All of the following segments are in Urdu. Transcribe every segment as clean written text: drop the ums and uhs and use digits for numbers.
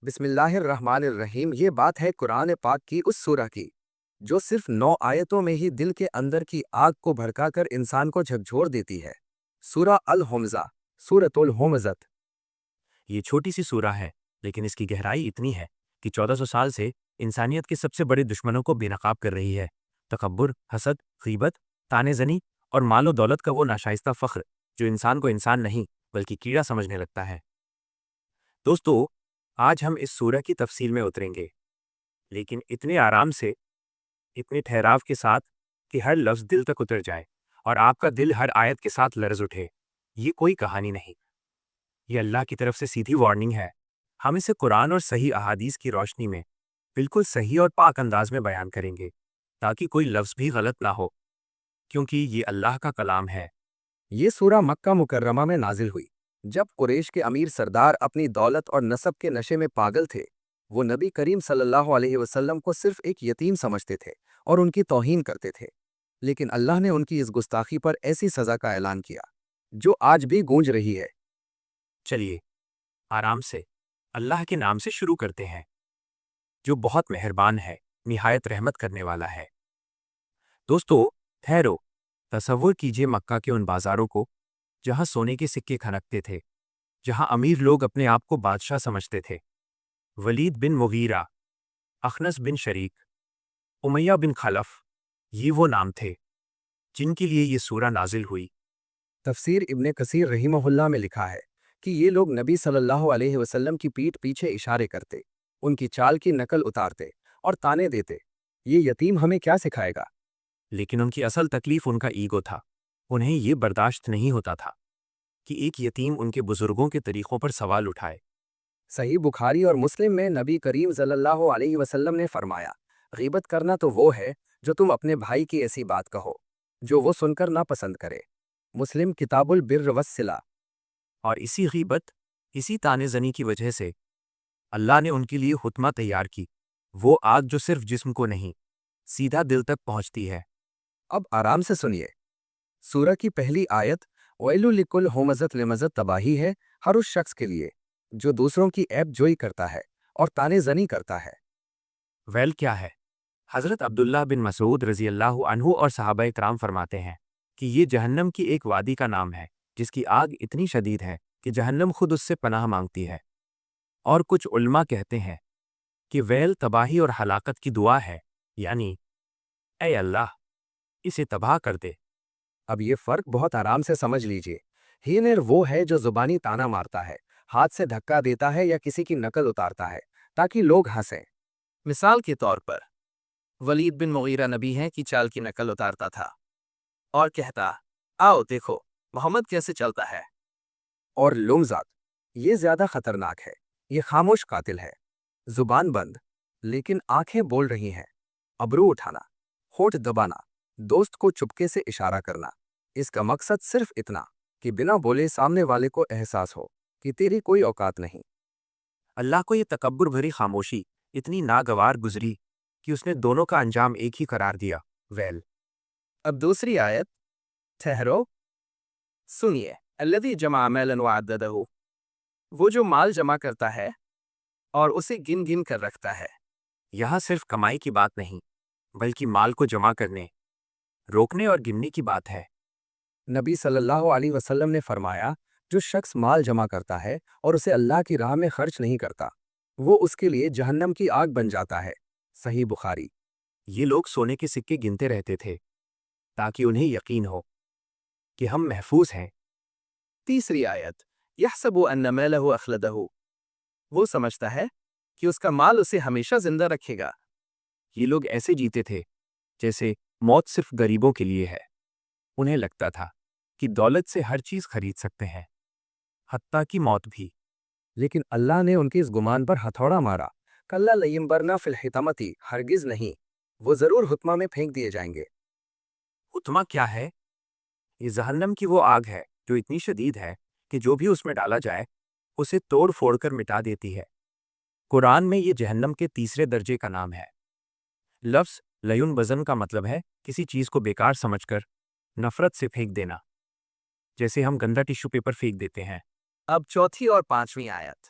بسم اللہ الرحمن الرحیم۔ یہ بات ہے قرآن پاک کی اس سورہ کی جو صرف 9 آیتوں میں ہی دل کے اندر کی آگ کو بھڑکا کر انسان کو جھکجھور دیتی ہے۔ سورہ الہمزہ، سورۃ الہمزت۔ یہ چھوٹی سی سورہ ہے، لیکن اس کی گہرائی اتنی ہے کہ 1400 سال سے انسانیت کے سب سے بڑے دشمنوں کو بے نقاب کر رہی ہے۔ تکبر، حسد، غیبت، طعنہ زنی اور مال و دولت کا وہ ناشائستہ فخر جو انسان کو انسان نہیں بلکہ کیڑا سمجھنے لگتا ہے۔ دوستو، آج ہم اس سورہ کی تفصیل میں اتریں گے، لیکن اتنے آرام سے، اتنے ٹھہراو کے ساتھ کہ ہر لفظ دل تک اتر جائے اور آپ کا دل ہر آیت کے ساتھ لرز اٹھے۔ یہ کوئی کہانی نہیں، یہ اللہ کی طرف سے سیدھی وارننگ ہے۔ ہم اسے قرآن اور صحیح احادیث کی روشنی میں بالکل صحیح اور پاک انداز میں بیان کریں گے، تاکہ کوئی لفظ بھی غلط نہ ہو، کیونکہ یہ اللہ کا کلام ہے۔ یہ سورہ مکہ مکرمہ میں نازل ہوئی جب قریش کے امیر سردار اپنی دولت اور نسب کے نشے میں پاگل تھے۔ وہ نبی کریم صلی اللہ علیہ وسلم کو صرف ایک یتیم سمجھتے تھے اور ان کی توہین کرتے تھے، لیکن اللہ نے ان کی اس گستاخی پر ایسی سزا کا اعلان کیا جو آج بھی گونج رہی ہے۔ چلیے آرام سے اللہ کے نام سے شروع کرتے ہیں، جو بہت مہربان ہے، نہایت رحمت کرنے والا ہے۔ دوستو، ٹھہرو، تصور کیجئے مکہ کے ان بازاروں کو جہاں سونے کے سکے کھنکتے تھے، جہاں امیر لوگ اپنے آپ کو بادشاہ سمجھتے تھے۔ ولید بن مغیرہ، اخنس بن شریک، امیہ بن خلف، یہ وہ نام تھے جن کے لیے یہ سورہ نازل ہوئی۔ تفسیر ابن کثیر رحمہ اللہ میں لکھا ہے کہ یہ لوگ نبی صلی اللہ علیہ وسلم کی پیٹھ پیچھے اشارے کرتے، ان کی چال کی نقل اتارتے اور تانے دیتے، یہ یتیم ہمیں کیا سکھائے گا؟ لیکن ان کی اصل تکلیف ان کا ایگو تھا۔ انہیں یہ برداشت نہیں ہوتا تھا کہ ایک یتیم ان کے بزرگوں کے طریقوں پر سوال اٹھائے۔ صحیح بخاری اور مسلم میں نبی کریم صلی اللہ علیہ وسلم نے فرمایا، غیبت کرنا تو وہ ہے جو تم اپنے بھائی کی ایسی بات کہو جو وہ سن کر ناپسند کرے۔ مسلم کتاب البر والصلہ۔ اور اسی غیبت، اسی طعنہ زنی کی وجہ سے اللہ نے ان کے لیے حتمہ تیار کی، وہ آگ جو صرف جسم کو نہیں، سیدھا دل تک پہنچتی ہے۔ اب آرام سے سنیے۔ سورہ کی پہلی آیت وَيْلٌ لِكُلِّ ہُمَزَةٍ لُمَزَةٍ تباہی ہے ہر اس شخص کے لیے جو دوسروں کی عیب جوئی کرتا ہے اور طعنہ زنی کرتا ہے۔ ویل کیا ہے؟ حضرت عبداللہ بن مسعود رضی اللہ عنہ اور صحابہ کرام فرماتے ہیں کہ یہ جہنم کی ایک وادی کا نام ہے جس کی آگ اتنی شدید ہے کہ جہنم خود اس سے پناہ مانگتی ہے۔ اور کچھ علماء کہتے ہیں کہ ویل تباہی اور ہلاکت کی دعا ہے، یعنی اے اللہ اسے تباہ کر دے۔ اب یہ فرق بہت آرام سے سمجھ لیجئے۔ ہینر وہ ہے جو زبانی تانا مارتا ہے، ہاتھ سے دھکا دیتا ہے یا کسی کی نقل اتارتا ہے تاکہ لوگ ہنسیں۔ مثال کے طور پر ولید بن مغیرہ نبی ہیں کی چال کی نقل اتارتا تھا اور کہتا، آؤ دیکھو محمد کیسے چلتا ہے۔ اور لمزات، یہ زیادہ خطرناک ہے، یہ خاموش قاتل ہے، زبان بند لیکن آنکھیں بول رہی ہیں، ابرو اٹھانا، ہونٹ دبانا، دوست کو چپکے سے اشارہ کرنا۔ اس کا مقصد صرف اتنا کہ بنا بولے سامنے والے کو احساس ہو کہ تیری کوئی اوقات نہیں۔ اللہ کو یہ تکبر بھری خاموشی اتنی ناگوار گزری کہ اس نے دونوں کا انجام ایک ہی قرار دیا، ویل۔ اب دوسری آیت، ٹھہرو، سنیے، الذی جمع مالا وعددہ، وہ جو مال جمع کرتا ہے اور اسے گن گن کر رکھتا ہے۔ یہاں صرف کمائی کی بات نہیں بلکہ مال کو جمع کرنے، روکنے اور گننے کی بات ہے۔ نبی صلی اللہ علیہ وسلم نے فرمایا، جو شخص مال جمع کرتا ہے اور اسے اللہ کی راہ میں خرچ نہیں کرتا، وہ اس کے لیے جہنم کی آگ بن جاتا ہے۔ صحیح بخاری۔ یہ لوگ سونے کے سکے گنتے رہتے تھے تاکہ انہیں یقین ہو کہ ہم محفوظ ہیں۔ تیسری آیت، یحسب ان مالہ اخلدہ، وہ سمجھتا ہے کہ اس کا مال اسے ہمیشہ زندہ رکھے گا۔ یہ لوگ ایسے جیتے تھے جیسے موت صرف غریبوں کے لیے ہے۔ انہیں لگتا تھا کہ دولت سے ہر چیز خرید سکتے ہیں، حتیٰ کہ موت بھی۔ لیکن اللہ نے ان کے اس گمان پر ہتھوڑا مارا، کلا لینبرنا فی الحطمۃ، ہرگز نہیں، وہ ضرور حطمہ میں پھینک دیے جائیں گے۔ حطمہ کیا ہے؟ یہ جہنم کی وہ آگ ہے جو اتنی شدید ہے کہ جو بھی اس میں ڈالا جائے اسے توڑ پھوڑ کر مٹا دیتی ہے۔ قرآن میں یہ جہنم کے تیسرے درجے کا نام ہے۔ لفظ لیون بزن کا مطلب ہے کسی چیز کو بیکار سمجھ کر نفرت سے پھینک دینا، جیسے ہم گندا ٹیشو پیپر پھینک دیتے ہیں۔ اب چوتھی اور پانچویں آیت،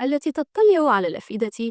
التي تطلع على الأفئدة